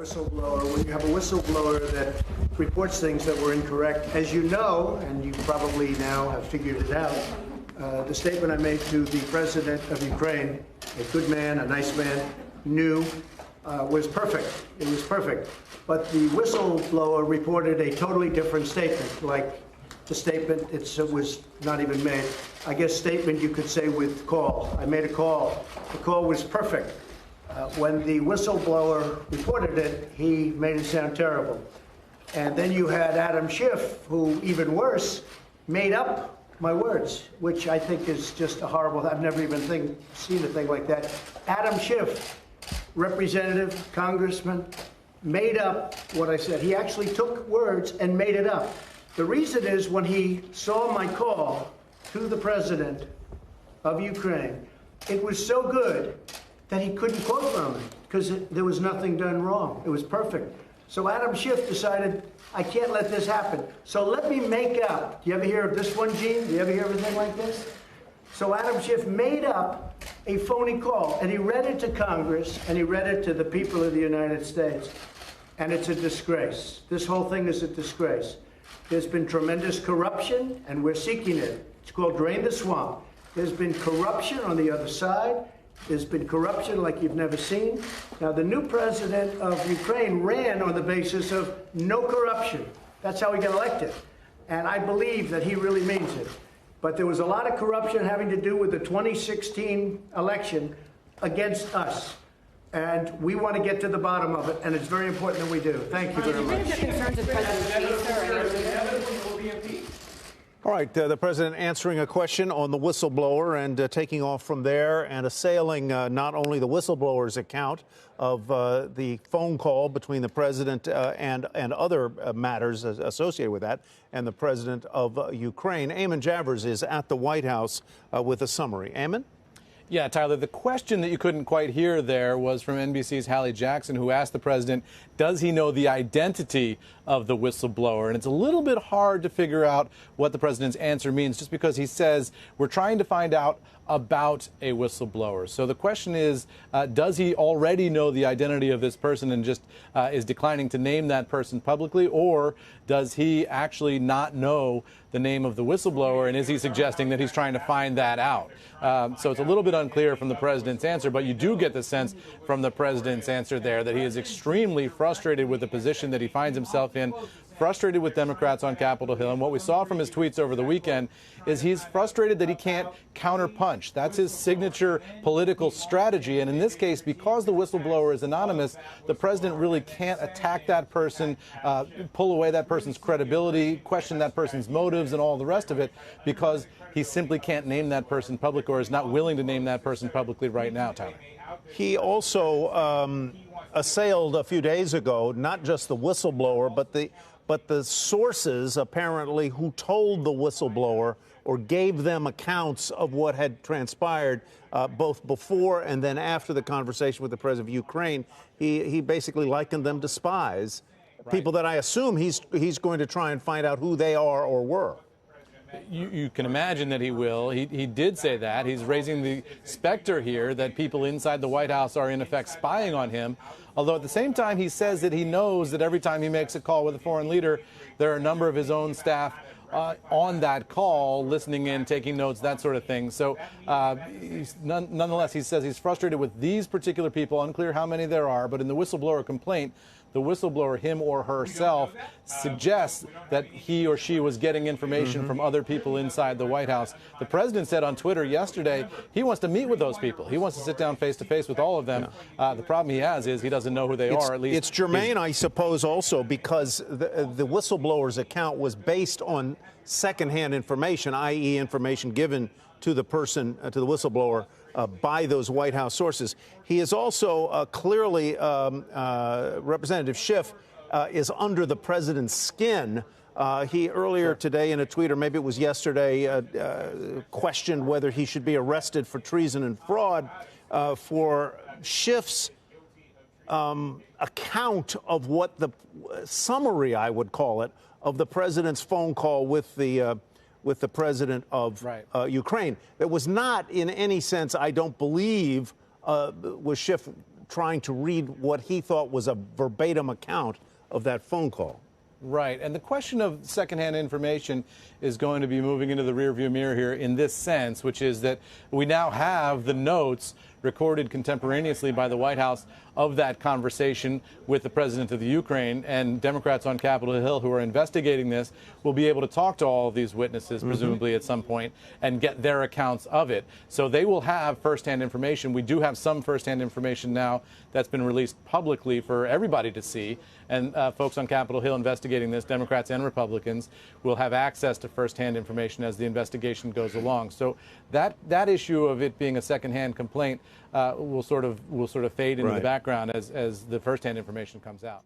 whistleblower, when you have a whistleblower that reports things that were incorrect, as you know, and you probably now have figured it out, the statement I made to the president of Ukraine, a good man, a nice man, knew was perfect. It was perfect. But the whistleblower reported a totally different statement, like the statement, it was not even made. I guess statement you could say with call. I made a call. The call was perfect. When the whistleblower reported it, he made it sound terrible. And then you had Adam Schiff, who, even worse, made up my words, which I think is just a horrible, I've never even seen a thing like that. Adam Schiff, representative, congressman, made up what I said. He actually took words and made it up. The reason is when he saw my call to the president of Ukraine, it was so good that he couldn't quote from it because there was nothing done wrong. It was perfect. So Adam Schiff decided, I can't let this happen. So let me make up. Do you ever hear of this one, Gene? Do you ever hear of anything like this? So Adam Schiff made up a phony call, and he read it to Congress, and he read it to the people of the United States. And it's a disgrace. This whole thing is a disgrace. There's been tremendous corruption, and we're seeking it. It's called Drain the Swamp. There's been corruption on the other side. There's been corruption like you've never seen. Now, the new president of Ukraine ran on the basis of no corruption. That's how he got elected. And I believe that he really means it. But there was a lot of corruption having to do with the 2016 election against us. And we want to get to the bottom of it, and it's very important that we do. Thank you very much. All right, the president answering a question on the whistleblower and taking off from there and assailing not only the whistleblower's account of the phone call between the president and other matters associated with that and the president of Ukraine. Eamon Javers is at the White House with a summary. Eamon? Yeah, Tyler, the question that you couldn't quite hear there was from NBC's Hallie Jackson, who asked the president, does he know the identity of the whistleblower? And it's a little bit hard to figure out what the president's answer means just because he says we're trying to find out about a whistleblower. So the question is, does he already know the identity of this person and just is declining to name that person publicly, or does he actually not know the name of the whistleblower, and is he suggesting that he's trying to find that out? So it's a little bit unclear from the president's answer, but you do get the sense from the president's answer there that he is extremely frustrated with the position that he finds himself in, frustrated with Democrats on Capitol Hill. And what we saw from his tweets over the weekend is he's frustrated that he can't counterpunch. That's his signature political strategy. And in this case, because the whistleblower is anonymous, the president really can't attack that person, pull away that person's credibility, question that person's motives and all the rest of it, because he simply can't name that person publicly or is not willing to name that person publicly right now, Tyler. He also assailed a few days ago not just the whistleblower, but the sources, apparently, who told the whistleblower or gave them accounts of what had transpired both before and then after the conversation with the president of Ukraine. He basically likened them to spies, right. People that I assume he's going to try and find out who they are or were. You can imagine that he will. He did say that. He's raising the specter here that people inside the White House are, in effect, spying on him. Although at the same time, he says that he knows that every time he makes a call with a foreign leader, there are a number of his own staff on that call, listening in, taking notes, that sort of thing. So nonetheless, he says he's frustrated with these particular people, unclear how many there are, but in the whistleblower complaint, the whistleblower, him or herself, suggests that he or she was getting information from other people inside the White House. The president said on Twitter yesterday he wants to meet with those people. He wants to sit down face-to-face with all of them. The problem he has is he doesn't know who they are, at least. It's germane, I suppose, also because the whistleblower's account was based on secondhand information, i.e. information given to the person, to the whistleblower, by those White House sources. He is also clearly, Representative Schiff is under the president's skin. He earlier today in a tweet, or maybe it was yesterday, questioned whether he should be arrested for treason and fraud for Schiff's account of what the summary, I would call it, of the president's phone call with the president of Ukraine. It was not in any sense, I don't believe, was Schiff trying to read what he thought was a verbatim account of that phone call. Right. And the question of secondhand information is going to be moving into the rearview mirror here in this sense, which is that we now have the notes recorded contemporaneously by the White House of that conversation with the president of the Ukraine, and Democrats on Capitol Hill who are investigating this will be able to talk to all of these witnesses, presumably at some point, and get their accounts of it. So they will have firsthand information. We do have some firsthand information now that's been released publicly for everybody to see, and folks on Capitol Hill investigating this, Democrats and Republicans, will have access to firsthand information as the investigation goes along. So that issue of it being a secondhand complaint will sort of fade into the background as the firsthand information comes out.